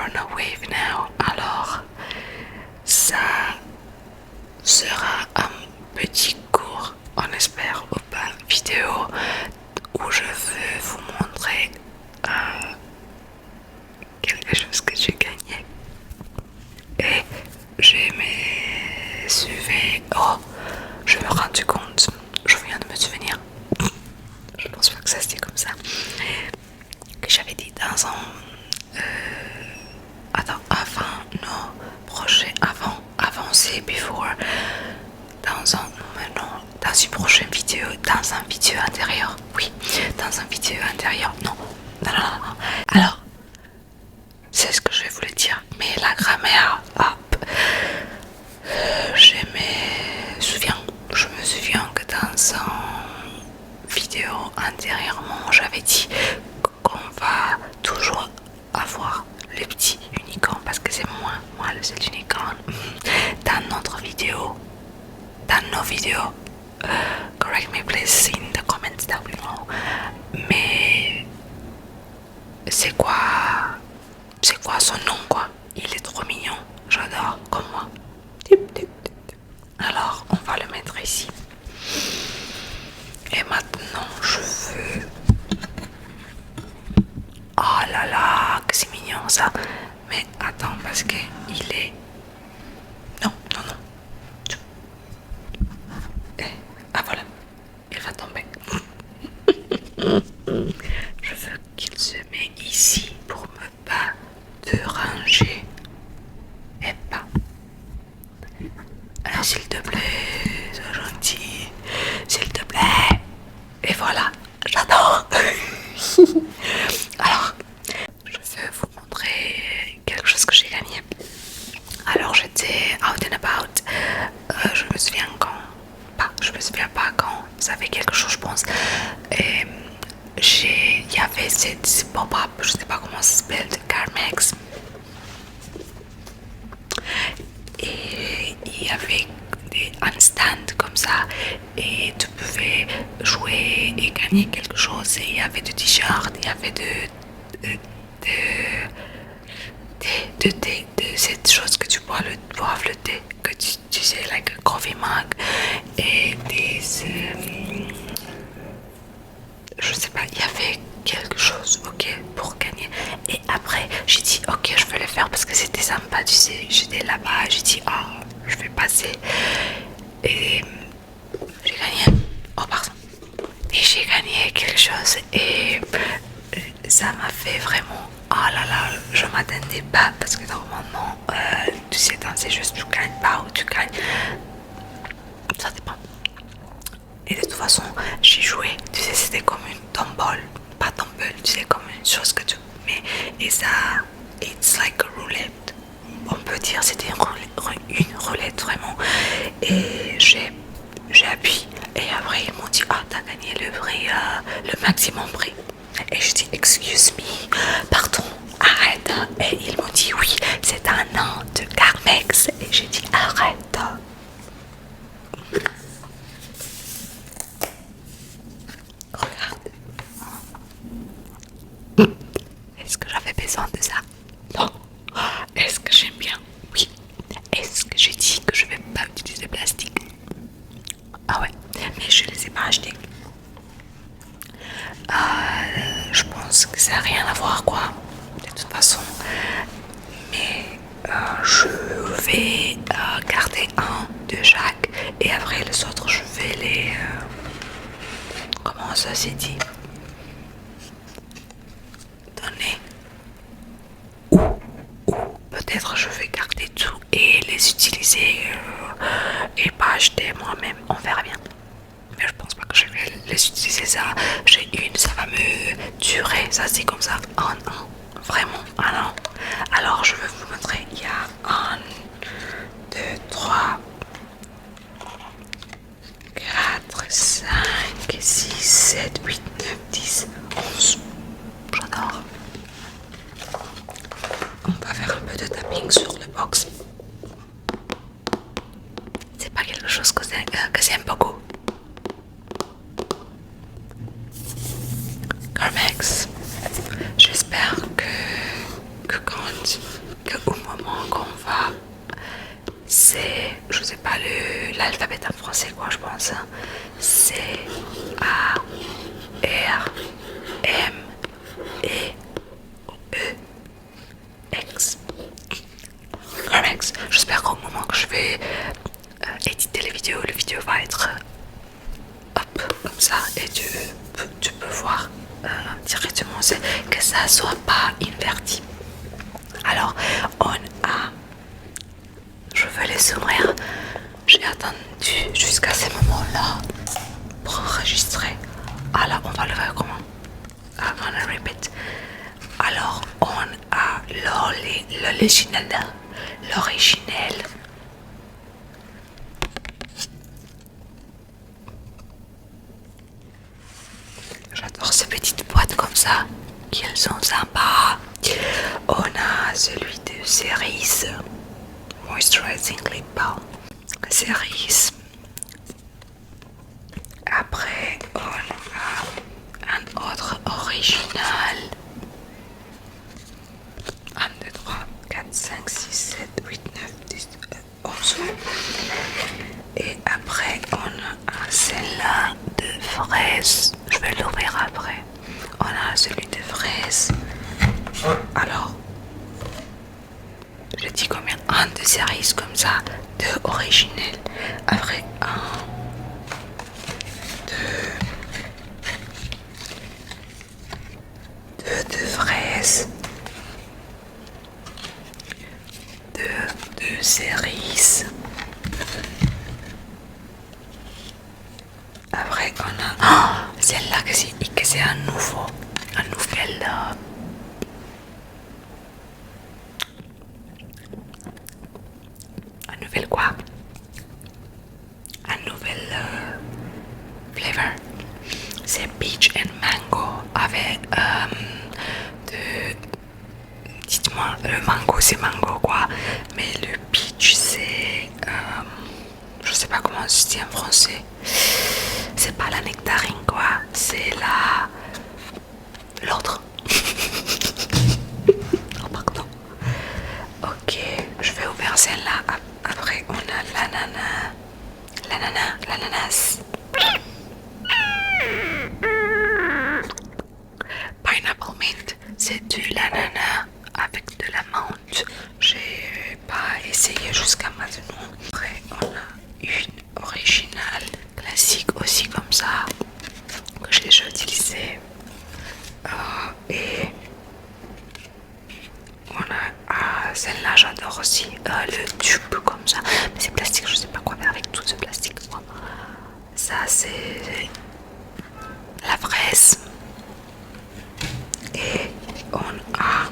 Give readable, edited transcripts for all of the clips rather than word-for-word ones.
on a wave now. Alors, ça sera un petit cours, on espère, ou pas, vidéo où je veux vous montrer quelque chose que j'ai gagné. Et j'ai mes suivis. Oh, je me suis rendu compte, je viens de me souvenir, je pense pas que ça se dit comme ça, que j'avais dit dans un avant, non, prochain, avant c'est before, dans une prochaine vidéo, dans un vidéo antérieur, oui, dans un vidéo antérieur, non, non. Alors, c'est ce que je voulais dire, mais la grammaire, hop, je me souviens que dans une vidéo antérieurement, j'avais dit qu'on va toujours avoir le petit unicorn parce que c'est moi le seul unicorn dans notre vidéo, dans nos vidéos. Correct me please in the comments down below. Mais c'est quoi son nom quoi? Il est trop mignon, j'adore comme moi. Alors on va le mettre ici. Et maintenant je veux. Oh là là, que c'est mignon ça. Mais attends parce que il est. Non. Ah voilà, il va tomber. Je veux qu'il se mette ici pour me pas déranger. Et pas. Alors s'il te plaît, sois gentil. S'il te plaît. Et voilà, j'adore. Alors, je veux vous montrer quelque chose que j'ai gagné. Alors j'étais out and about. Je me souviens pas quand. Ça fait quelque chose, je pense. Et il y avait cette pop-up, je sais pas comment ça s'appelle, de Carmex. Et il y avait un stand comme ça. Et tu pouvais jouer et gagner quelque chose. Et il y avait des t-shirts, il y avait de cette chose que tu bois le thé, que tu sais, like a coffee mug, et des je sais pas, il y avait quelque chose, ok, pour gagner. Et après j'ai dit ok, je veux le faire parce que c'était sympa, tu sais, j'étais là-bas, j'ai dit oh, je vais passer. Et j'ai gagné, oh pardon, et j'ai gagné quelque chose. Et ça m'a fait vraiment, oh là là, je m'attendais pas parce que normalement tu sais, dans ces jeux tu gagnes pas ou tu gagnes, ça dépend. Et de toute façon j'ai joué, tu sais, c'était comme une tombole, pas tombole, tu sais, comme une chose que tu mets. Et ça, it's like a roulette, on peut dire, c'était une roulette vraiment. Et j'ai appuyé et après ils m'ont dit ah, t'as gagné le prix, le maximum prix. Et je dis excuse me, pardon, arrête. Et ils m'ont dit oui, c'est un an de Carmex. Et j'ai dit arrête. Regarde. Est-ce que j'avais besoin de ça? Non. Est-ce que j'aime bien? Oui. Est-ce que j'ai dit que je vais pas utiliser plastique? Ah ouais, mais je les ai pas achetés. Je pense que ça n'a rien à voir quoi, de toute façon. Mais je vais garder un de chaque et après les autres je vais les... comment ça s'est dit? Donner. Ou peut-être je vais garder tout et les utiliser et pas acheter moi-même, on verra bien. Mais je pense pas que je vais les utiliser ça. J'ai une, ça va me durer, ça c'est comme ça. Oh non, vraiment, ah non. Alors je vais vous montrer, il y a 1, 2, 3, 4, 5, 6, 7, 8, 9, 10, 11. J'adore. On va faire un peu de tapping sur le box. C'est pas quelque chose que j'aime beaucoup. Carmex. J'espère que quand l'alphabet en français, quoi, je pense. C, A, R, M, E, E, X. Correct. J'espère qu'au moment que je vais éditer les vidéos, la vidéo va être hop, comme ça, et tu peux voir directement que ça soit pas inverti. Alors, on a, je veux les ouvrir. J'ai attendu jusqu'à ce moment-là pour enregistrer. Alors, on va le faire comment? I'm gonna repeat. Alors, on a l'original. J'adore ces petites boîtes comme ça, qu'elles sont sympas. On a celui de Cerise, Moisturizing Lip Balm. Cerise. Après, on a un autre original. 1, 2, 3, 4, 5, 6, 7, 8, 9, 10, 11. Et après, on a celle-là de fraise. Je vais l'ouvrir après. On a celui de fraise. Alors, je dis combien? Un de cerise comme ça, deux original. Après, un, deux de fraise. Deux cerises. Après on a celle-là que c'est un nouvel quoi? Un nouvel flavor. C'est peach and mango avec dites-moi, le mango c'est mango quoi, mais le peach c'est je sais pas comment se dit en français. C'est pas la nectarine quoi, c'est l'autre. Oh pardon. Ok, je vais ouvrir celle-là. Après on a l'ananas. Pineapple mint, c'est de l'ananas avec de la menthe. J'ai pas essayé jusqu'à maintenant. Après on a une originale classique aussi comme ça que j'ai déjà utilisée. Et on a celle-là j'adore aussi, le tube comme ça, mais c'est plastique, je sais pas quoi faire avec tout ce plastique quoi. Ça c'est la fraise. Et on a,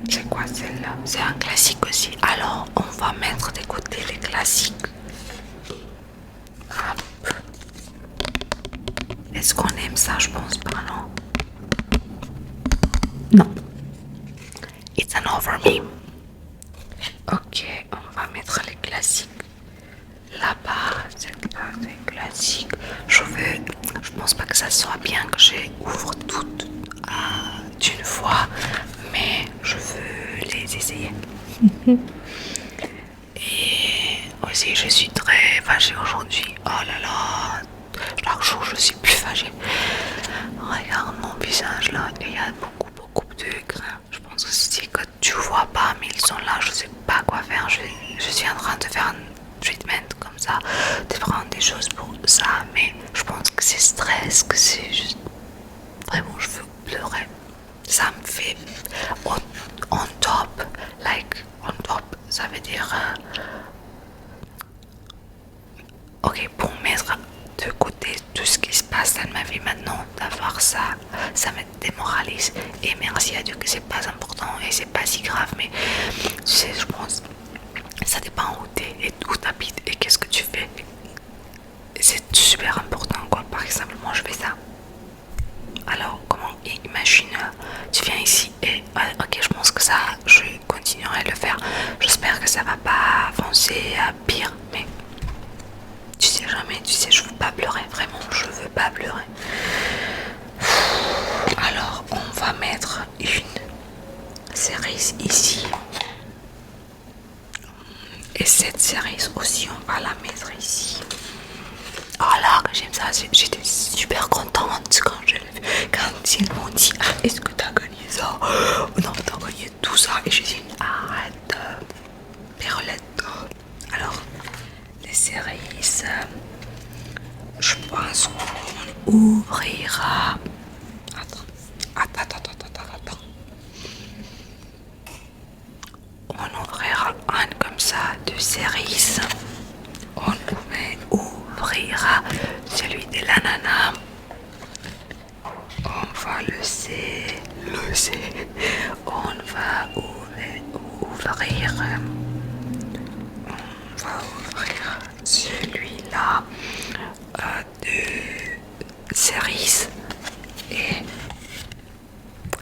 c'est quoi celle-là? C'est un classique aussi. Alors on va mettre de côté les classiques. Hop. Est-ce qu'on aime ça? Je pense pas, non. Non. It's an over me. Ok, on va mettre les classiques là-bas. C'est pas des classiques. Je pense pas que ça soit bien que j'ouvre toutes d'une fois, mais je veux les essayer. Et aussi, je suis très fâchée aujourd'hui. Oh là là, chaque jour je suis plus fâchée. Regarde mon visage là, il y a beaucoup de grains. Je pense que c'est que tu vois pas, mais ils sont là. Je sais pas quoi faire. Je suis en train de faire un treatment comme ça, de prendre des choses pour ça, mais je pense que c'est stress, que c'est juste vraiment je veux pleurer. Ça me fait on top, ça veut dire ok, pour mettre de côté tout ce qui se passe dans ma vie maintenant, d'avoir ça me démoralise. Et merci à Dieu que c'est pas important et c'est pas si grave, mais tu sais, je pense ça dépend où t'es et où t'habites et qu'est-ce que tu fais. C'est super important quoi. Par exemple, moi je fais ça. Alors, comment imagine, tu viens ici et ok, je pense que ça, je continuerai à le faire. J'espère que ça va pas avancer à pire, mais tu sais jamais, tu sais, je veux pas pleurer, vraiment, je veux pas pleurer. Alors, on va mettre une cerise ici. Et cette cerise aussi, on va la ça, j'étais super contente quand je l'ai vu. Quand ils m'ont dit, ah, est-ce que t'as gagné ça? Non, t'as gagné tout ça. Et j'ai dit, arrête, Pérolette. Alors, les cerises, je pense qu'on ouvrira. Attends. On ouvrira un comme ça de cerises. On ouvrira celui de l'ananas. On va laisser. On va ouvrir. On va ouvrir celui-là de cerises et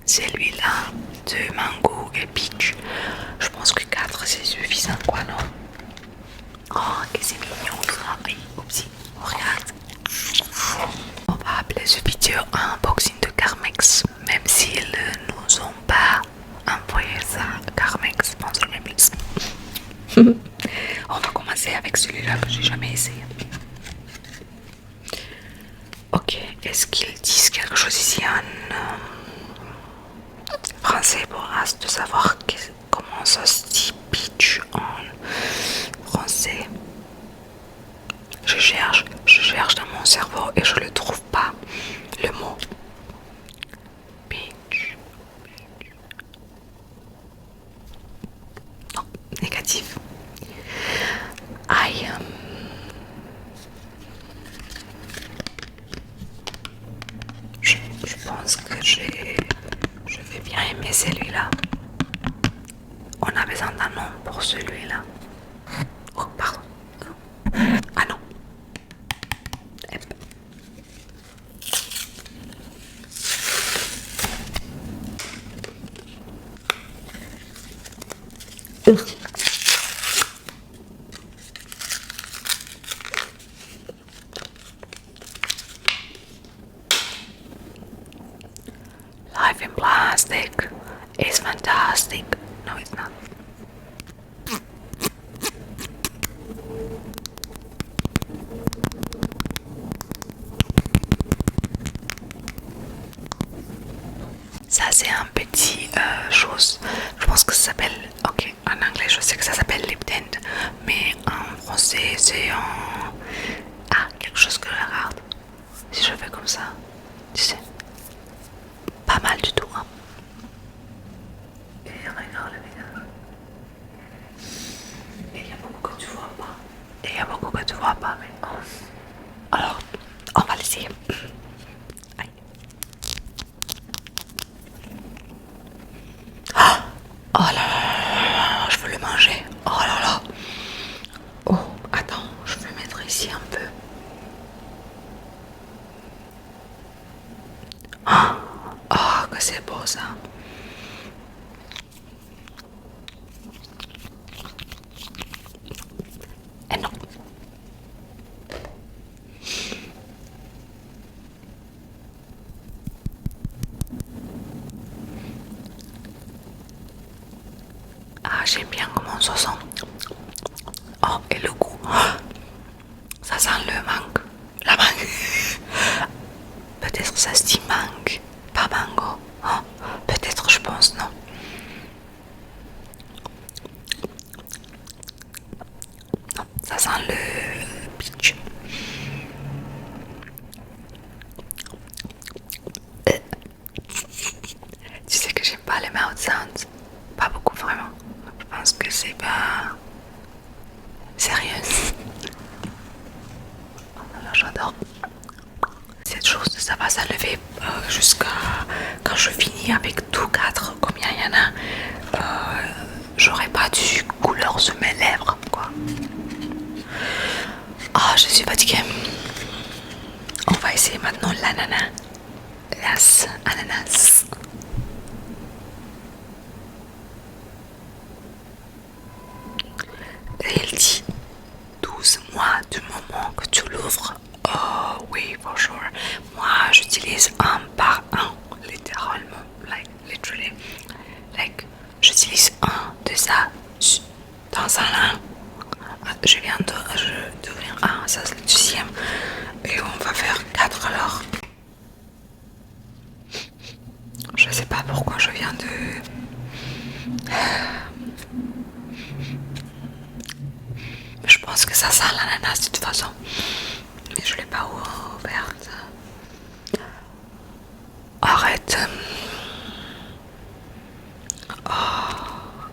celui-là de mango et peach. Je pense que 4 c'est suffisant, quoi, non? Oh, que c'est mignon ça. Oupsie, regarde. On va appeler ce vidéo un unboxing de Carmex, même s'ils ne nous ont pas envoyé ça. Carmex, sponsor me please. On va commencer avec celui-là que j'ai jamais essayé. Ok, est-ce qu'ils disent quelque chose ici en français pour us de savoir comment ça se dit peach en français? Je cherche dans mon cerveau et je le trouve pas, le mot. Peach. Non, négatif. Aïe. Je pense que je vais bien aimer celui-là. On a besoin d'un nom pour celui-là. Oh, pardon. Ah non. Life in plastic is fantastic. No, it's not. Ça c'est un petit chose. Je pense que ça s'appelle. Ok, en anglais je sais que ça s'appelle lip tint, mais en français c'est en. Ah, quelque chose que je regarde. Si je fais comme ça, tu sais. Pas mal du tout, hein. Et regarde le visage. Et il y a beaucoup que tu vois pas. Mais. Oh. Alors, on va l'essayer. Aïe. Oh là là, je veux le manger. Oh là là. Oh, attends, je vais mettre ici un peu. Oh, que c'est beau ça. Et non. Ah, j'aime bien comment ça sent. Oh, et le goût. Ça sent le mangue. La mangue. Peut-être ça se dit mangue, pas mango. Oh, peut-être, je pense, non. Non, ça sent le peach. Tu sais que j'aime pas les mouth sounds. Pas beaucoup, vraiment. Je pense que c'est pas sérieux. Oh là là, j'adore. Cette chose, ça va s'enlever jusqu'à quand je finis avec tous 4. Combien il y en a, j'aurai pas du couleur sur mes lèvres, quoi. Ah, je suis fatiguée. On va essayer maintenant l'ananas. Las ananas. Et il dit 12 mois du moment que tu l'ouvres. Oh oui, for sure. Moi, j'utilise un par un, littéralement. Like, literally. Like, j'utilise un de ça dans un an. Je viens d'ouvrir un, ça c'est le deuxième. Et on va faire pas pourquoi je viens de... Je pense que ça sent l'ananas de toute façon. Mais je l'ai pas ouverte. Arrête.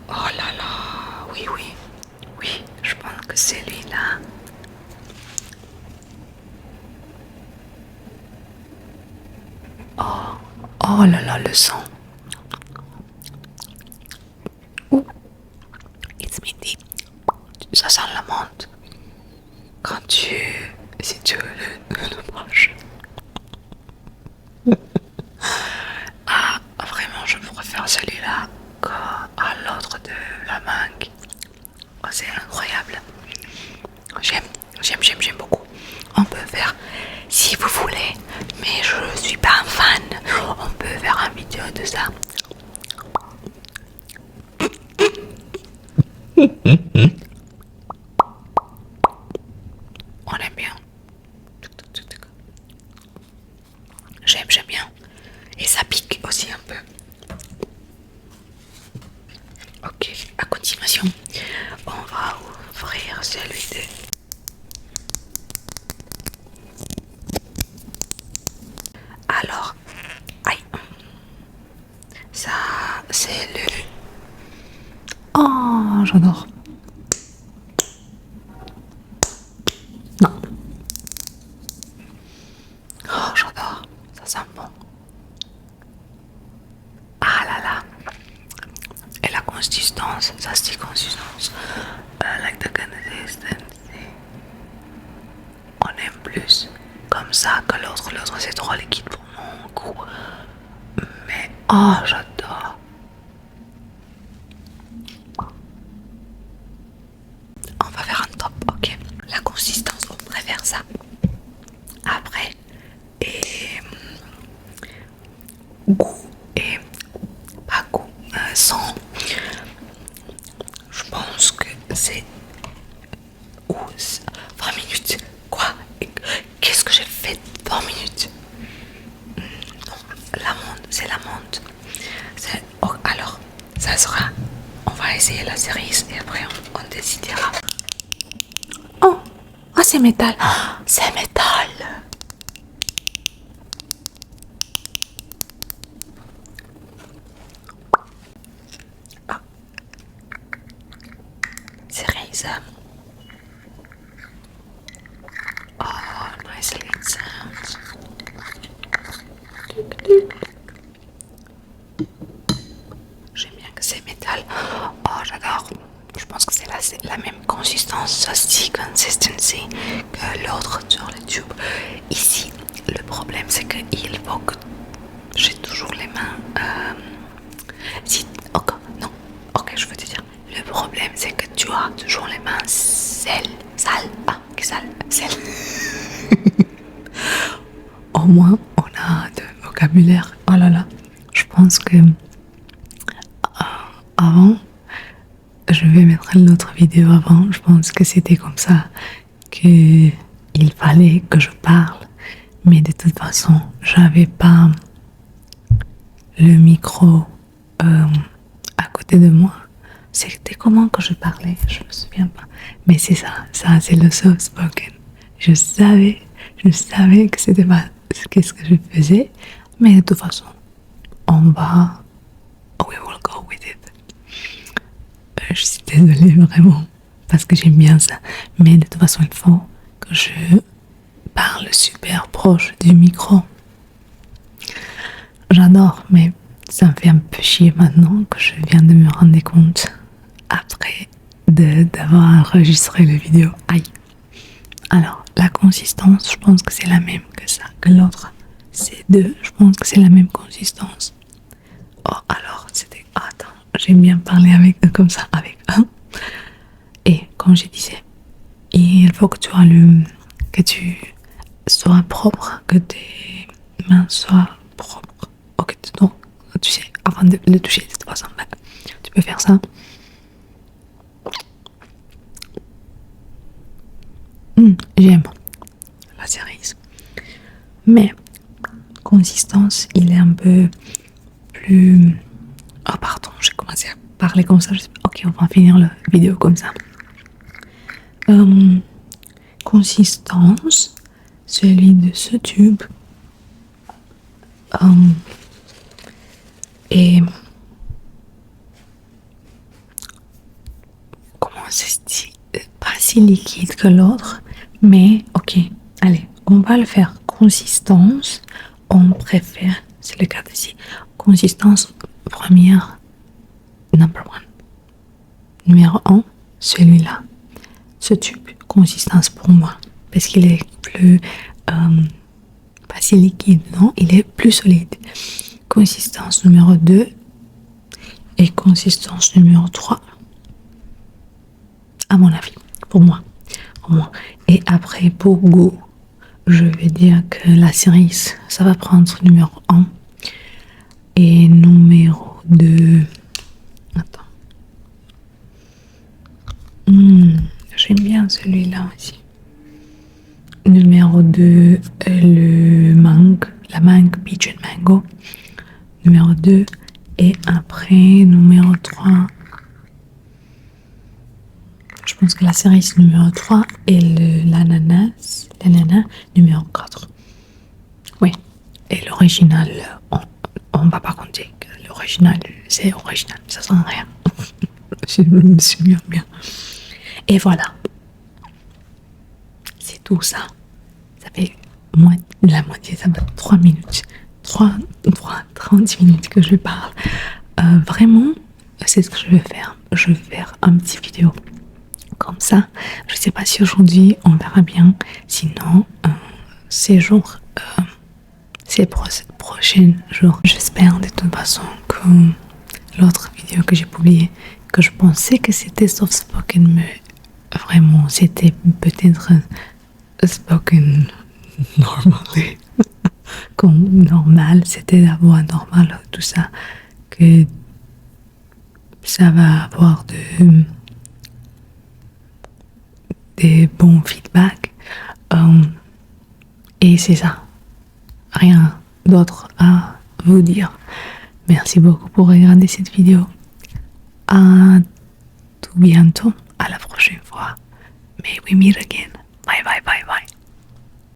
Oh là là. Oui, oui. Oui, je pense que c'est lui-là. Oh là là, le sang. Ouh. It's minty. Ça sent la menthe. Quand si tu le manges. Ah, vraiment, je préfère celui-là qu'à l'autre de la mangue. Oh, c'est incroyable. J'aime beaucoup. On peut faire, si vous voulez, mais je suis pas un fan, on peut faire un vidéo de ça. On aime bien. J'aime bien. Et ça pique aussi un peu. Ok, à continuation, on va ouvrir celui de... Alors, aïe. Ça, c'est le... Oh, j'adore. Non. Oh, j'adore. Ça sent bon. Ah là là. Et la consistance, ça se dit consistance. Like the consistency. On aime plus comme ça que l'autre. L'autre c'est trop liquide pour mon goût. Mais oh, j'adore. On va faire un top, ok. La consistance, on préfère ça. Après, et goût et pas goût, sans. Je pense que c'est 20 minutes. Quoi? Qu'est-ce que j'ai fait 20 minutes? Non, l'amande, c'est l'amande. Oh, alors, ça sera. On va essayer la cerise et après on décidera. Oh, ah, c'est métal. C'est métal. Ah. Cerise. Oh, nicely it sounds. J'aime bien que c'est métal. Oh, j'adore. Je pense que c'est la même consistance, saucy consistency que l'autre sur le tube. Ici, le problème c'est qu'il faut que j'ai toujours les mains. Non, ok, je veux te dire. Le problème c'est que tu as toujours les mains sales. Au moins, on a de vocabulaire. Oh là là, je pense que avant, je vais mettre l'autre vidéo avant. Je pense que c'était comme ça qu'il fallait que je parle. Mais de toute façon, j'avais pas le micro à côté de moi. C'était comment que je parlais? Je me souviens pas. Mais c'est ça c'est le soft spoken. Je savais que c'était pas qu'est-ce que je faisais. Mais de toute façon, we will go with it. Je suis désolée vraiment parce que j'aime bien ça. Mais de toute façon, il faut que je parle super proche du micro. J'adore, mais ça me fait un peu chier maintenant que je viens de me rendre compte après d'avoir enregistré la vidéo. Aïe. Alors, la consistance, je pense que c'est la même que ça, que l'autre. C'est deux, je pense que c'est la même consistance. Oh, alors, c'était... Attends, j'aime bien parler avec eux comme ça, avec un. Et, comme je disais, il faut que tu sois propre, que tes mains soient propres. Ok, donc, tu sais, avant de le toucher de toute façon, tu peux faire ça. J'aime la cerise. Mais, consistance, il est un peu plus plus... Oh pardon, j'ai commencé à parler comme ça. Ok, on va finir la vidéo comme ça. Consistance, celui de ce tube. Et comment ça se dit, pas si liquide que l'autre, mais ok, allez, on va le faire. Consistance, on préfère, c'est le cas ici, consistance première, number one. Numéro 1, celui-là, ce tube, consistance pour moi, parce qu'il est plus, pas si liquide, non, il est plus solide. Consistance numéro 2 et consistance numéro 3, à mon avis, pour moi. Et après, pour goût, je vais dire que la cerise, ça va prendre numéro 1 et numéro 2. Attends. J'aime bien celui-là aussi. Numéro 2, le mangue, la mangue, peach and mango. Numéro 2. Et après, numéro 3. Je pense que la cerise numéro 3 et l'ananas numéro 4. Oui. Et l'original, on va pas compter. L'original, c'est original. Ça sent rien. Je me souviens bien. Et voilà. C'est tout ça. Ça fait la moitié, ça fait 3 minutes. 30 minutes que je parle. Vraiment, c'est ce que je vais faire. Je vais faire un petit vidéo comme ça. Je sais pas si aujourd'hui on verra bien. Sinon, ces jours, ces prochains jours, j'espère de toute façon que l'autre vidéo que j'ai publiée, que je pensais que c'était soft spoken, mais vraiment c'était peut-être spoken normally. Comme normal, c'était la voix normale, tout ça, que ça va avoir des bons feedbacks. Et c'est ça. Rien d'autre à vous dire. Merci beaucoup pour regarder cette vidéo. À tout bientôt. À la prochaine fois. May we meet again. Bye bye bye bye.